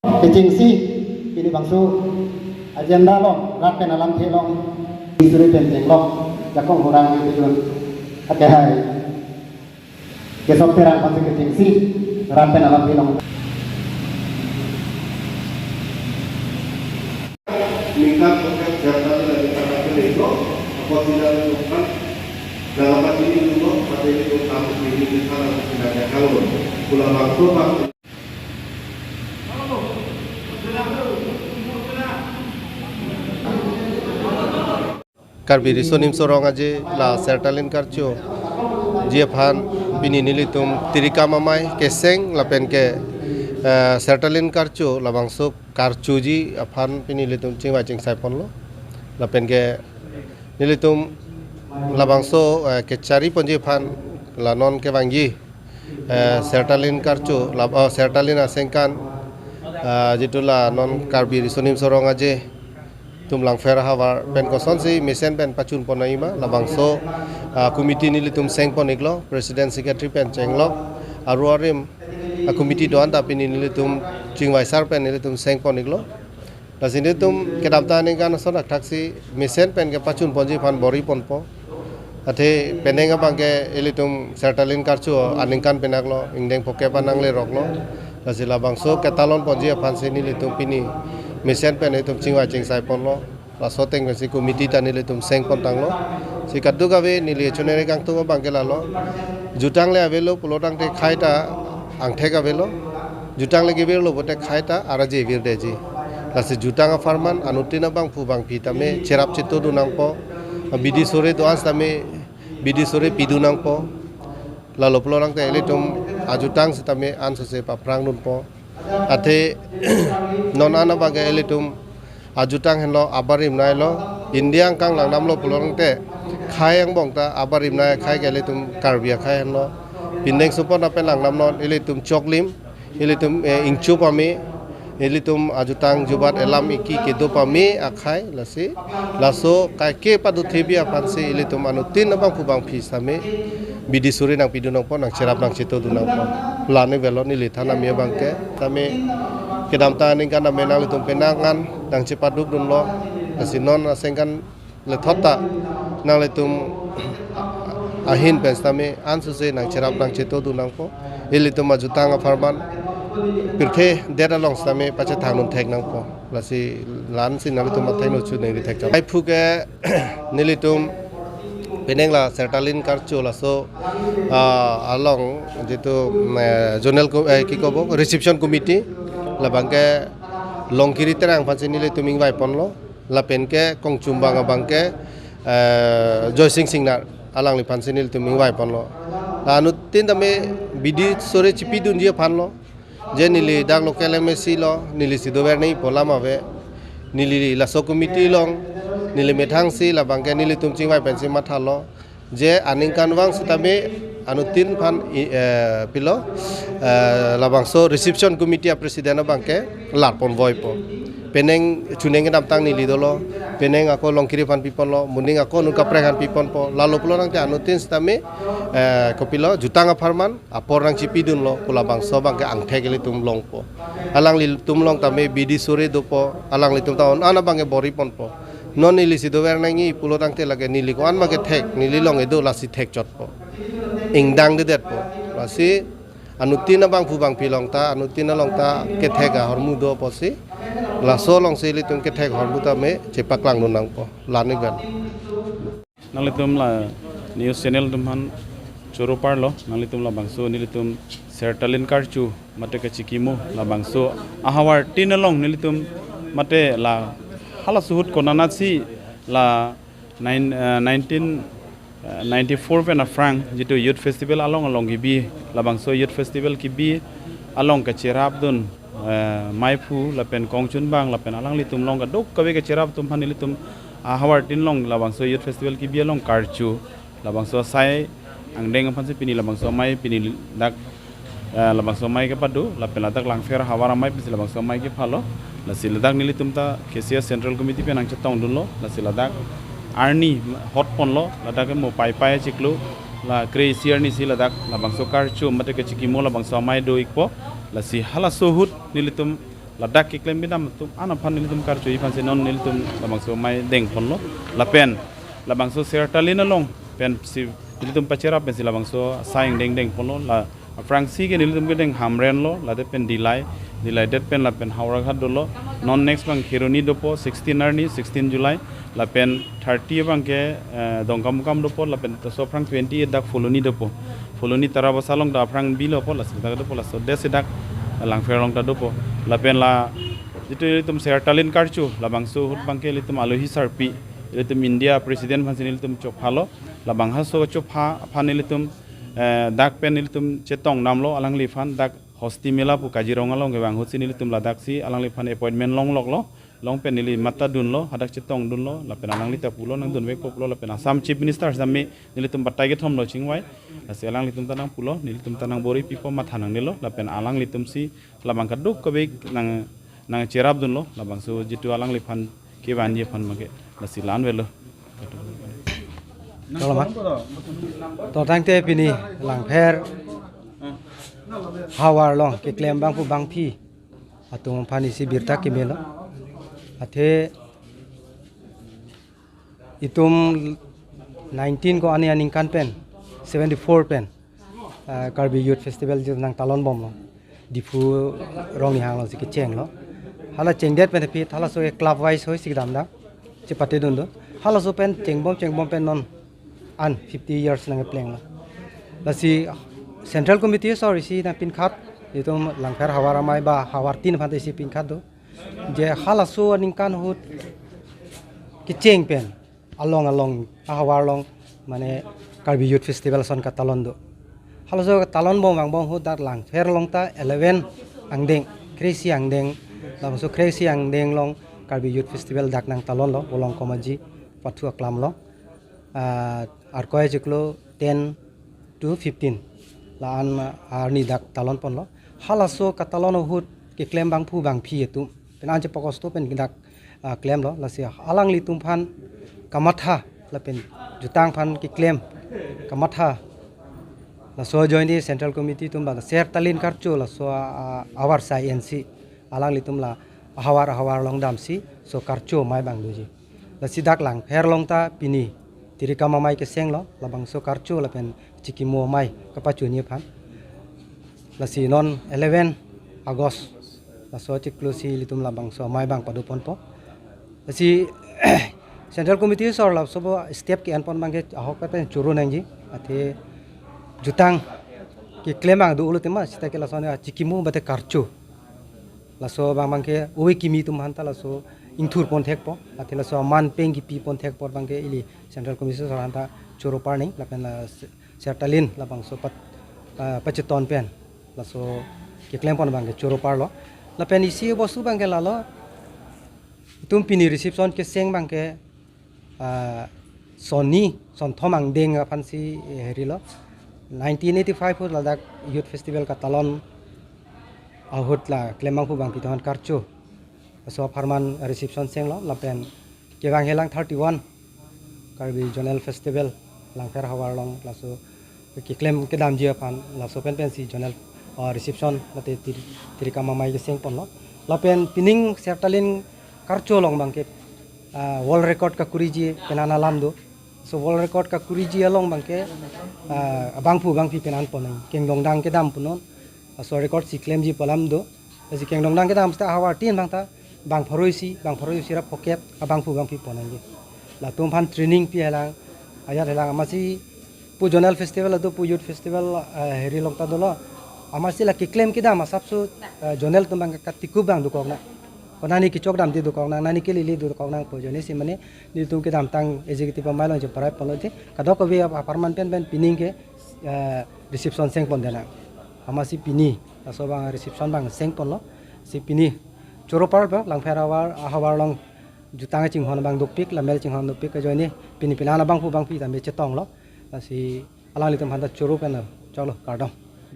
Kecingsi ini bangsu agenda lo rapen alam thelong isuri penteng lo jakong orang itu jun akehai kesok terang pasti kecingsi rapen alam thelong meningkat untuk jabatan dari para itu apabila dilakukan dalam hal ini dulu pada ini utama ini kita harus tidak kalau pulang waktu pak. Karbi risonim sorong aje la sertalin karcho jiaphan bini nilitum tirika mamai keseng lapen ke sertalin karcho labangso karcho ji aphan bini nilitum chingwa ching saipon lo lapen ke nilitum labangso ke cari ponji phan la non ke bangji sertalin karcho lab sertalin asengkan jitulah non karbi risonim sorong aje tum lang fer hawar pen koson si mesen pen pacun ponaima labangso komiti nili tum seng poniklo presiden secretary pen cenglo aruarim komiti doan tapi nili tum chingwaisar pen nili tum seng poniklo lasini tum kedapta ningan sonak taksi mesen pen ke pacun ponji pan bori ponpo ate penenga bangke ili tum sertalin karchu aningkan penaklo ingdeng poke panangle roklo lasila bangso ketalon ponji pan se nili tum pini mesen pen itu cingwa cing sai pon lo la soteng si komiti ta nili tum seng pon tang lo si kaddu gawe nili chonere kang tu bangkela lo jutang le avelo pulotang te khaita angthe ga velo jutang le gebel lo bote khaita araje vir deji la si jutang farman anutina bang pu bang pitame cherap chito du nang po bidi sore do as tame bidi sore pidu nang po la lo pulotang te elitum ajutang sitame anso se pa prang nun po ate non ana baga elitum ajutang henlo abarim nai lo indiang kang lang namlo pulong te khayang bongta abarim nai khay ge elitum karbia khay henlo pindeng supon apen lang namlo elitum choklim elitum ingchu pami elitum ajutang jubat elam iki kedo pami akhai lasi laso kai ke padu thebia pansi elitum anu tin abang kubang pisame bidi suri nang pidu nang pon nang cerap nang cito du nang pon lane velo ni lithana me bangke tame kedamta ning kan ame nang litum penangan nang cepaduk dun lo asinon asengkan le thotta nang litum ahin pestame ansuse nang cerap nang cito du nang po elitum ajutang farman pirke dera long same pacha thanun thek nang po lasi lan sin nang litum mathai no chu nei thek ai phuke nilitum peneng la sertalin karcho laso along jitu zonal ki kobo reception committee la bangke longkiri terang pancen nile tuming vai ponlo la penke kongchumbang bangke joy sing na alang li pancen nile tuming vai ponlo anu tin tame bidi sore chipi dun je phanlo je nili dak local msi lo nili sidover nei polama ve nili laso committee long nili methang si la bangke nili tumching vai pensi mathalo je aningkan wang sitabe anu tin phan pilo labangso reception committee presiden bangke larpon voipo peneng chuneng dam nili dolo peneng ako longkiri phan pipon lo muning ako nu kaprehan pipon po lalu pulo nang anu tin sitame kopilo jutang farman apor nang cipidun lo pula bangso bangke angthe geli tum long po alang li tum long tame bidi sore do po alang li tum taon ana bangke bori pon po non nili sidover nangi pulo tang te lage nili ko an mage thek nili long edo lasi thek chot po ingdang de det po lasi anutina bang pu bang pilong ta anutina long ta ke thega hormu do po si laso long se li tum ke thek hormu ta me chepak lang nang po lani gan nalitum la news channel tum han choro parlo nalitum la bangso nilitum sertalin karchu mate ke chikimu la bangso ahawar tinalong nilitum mate la hala suhut konanatsi la 1994 pena frang jitu youth festival along gibi labangso youth festival kibi along ka cherap dun maipu la pen kongchun bang la pen alang litum long ka dok kabe ka cherap tum han litum hawar tin long labangso youth festival kibi along karchu labangso sai angdeng phanse pini labangso mai pini dak labangso mai ke padu la pen ladak lang fer hawara mai pisi labangso mai ke phalo la siladak nilitum ta KCS central committee pe nang chetong dun lo la siladak arni hot pon lo ladak mo pai pai chiklu la crazy arni siladak la bangso karchu mate ke chiki mo la bangso mai do ikpo la si hala sohut nilitum ladak ki claim bidam tum ana phan nilitum karchu ifan se non nilitum labang so mai deng pon lo la pen labang so sertalin along pen si nilitum pachera pen si labang so saing deng pon lo la Fransi ke nilitum ke deng hamren lo la de pen dilai det pen la pen haura khat dolo non next bang khironi dopo 16 arni 16 July la pen 30 bang ke dongkam dopo la pen so frang 20 dak foloni taraba salong da frang bilo po la sida dopo la so desidak lang ferong ta dopo la pen la itu litum sertalin karchu la bangsu hut bangke litum alohi sarpi litum India president bangsin litum chophalo la bangha so chopha phani litum dak pen litum chetong namlo alang lifan dak hosti mela pu Kaziranga long ke bang hutsin litum la dak si alang lifan appointment long lok lo long pen nili mata dun lo hadak chetong dun lo la pen alang lita pulo nang dun wek populo la pen Assam chief minister sami nilitum batai ke thom lo chingwai la se alang litum tanang pulo nilitum tanang bori pipo mathanang nilo la pen alang litum si la bang kaduk ke bek nang cerap dun lo la bang so jitu alang lifan ke ban ye phan make la silan velo Kalau mah, tentang te pini lang pher hawar long ke klaim bang pu bang phi atung phani si birta ke melo athe itum 19 ko ani aning kan pen 74 pen Karbi Youth Festival ju nang talon bom lo difu rong ni hang lo sik cheng lo hala cheng det pen phi hala so club wise hoi sik dam da chepate dun do hala so pen cheng bom pen non an 50 years nang pleng lo la si central committee sorry si na pin khat itum langkar hawara mai ba hawar tin phan si pin khat do je hala so ning kan hut ki cheng pen along hawar long mane Karbi Youth Festival son ka talon do hala so talon bong hut dar lang fer long ta 11 angdeng crazy angdeng la so crazy angdeng long Karbi Youth Festival dak nang talon lo bolong komaji pathu aklam lo ar jiklo 10 to 15 la an arni dak talon pon lo halaso ka talon hut ke claim bang phu bang phi tu pen an je pokos to pen dak claim lo la si alang li tum phan kamatha la pen jutang phan ke claim kamatha la so join di central committee tum ba ser talin karchu la so awar sai NC alang li tum la hawar long dam si so karchu mai bang duji la si dak lang her long ta pini tirika mamai ke seng lo labang so karchu la pen chikimo mai kapachu ni phan la si non 11 August la so chiklu si litum labang so mai bang padu pon po la si central committee sor la so step ki an pon bang ke ahok ka pen churu nang ji athe jutang ki claim ang du ulu tema sita ke la so chikimo bate karchu la so bang ke oi kimi tum han ta la so ingthur pon thek po athila so man pengi pi pon thek por bangke ili central commission so hanta choro parning la pen la sertalin la bang so pat pacheton pen la so ke claim pon bangke choro par lo la pen isi bosu bangke la lo tum pini reception ke seng bangke son thomang deng phansi heri lo 1985 pu la dak youth festival ka talon ahut la claim bang pu bang pi ton karcho so farman reception seng lo lapen ke bang helang 31 Karbi Zonal Festival langfer hawar long la so ke claim ke dam je pan la so pen si zonal reception late tirika mamai ke seng pon lo lapen pining sertalin karcho long bang ke world record ka kuriji penana lamdo so world record ka kuriji along bang ke bang pi penan pon keng dong dang ke dam punon so record si claim ji palam do si keng dong dang ke dam sta hawar tin bang ta bang phoroi si ra pocket bang pi ponangi la tum phan training pi halang ayat halang amasi pu zonal festival adu pu youth festival heri lokta dolo amasi la ki claim kida masapsu zonal tum bang ka tiku bang du kokna konani ki chok dam di du kokna nani ke lili du kokna po joni si mane ni tum ke dam tang executive mailong je parai polote kadok ko be apartment pen pining ke reception seng pon dena amasi pini so bang reception bang seng pon lo si pini choro par ba lang phera hawar long jutang ching hon bang dupik la mel ching hon dupik ka joini pini pilana bang pi ta me chetong lo si alang litum handa choro pen cholo kardom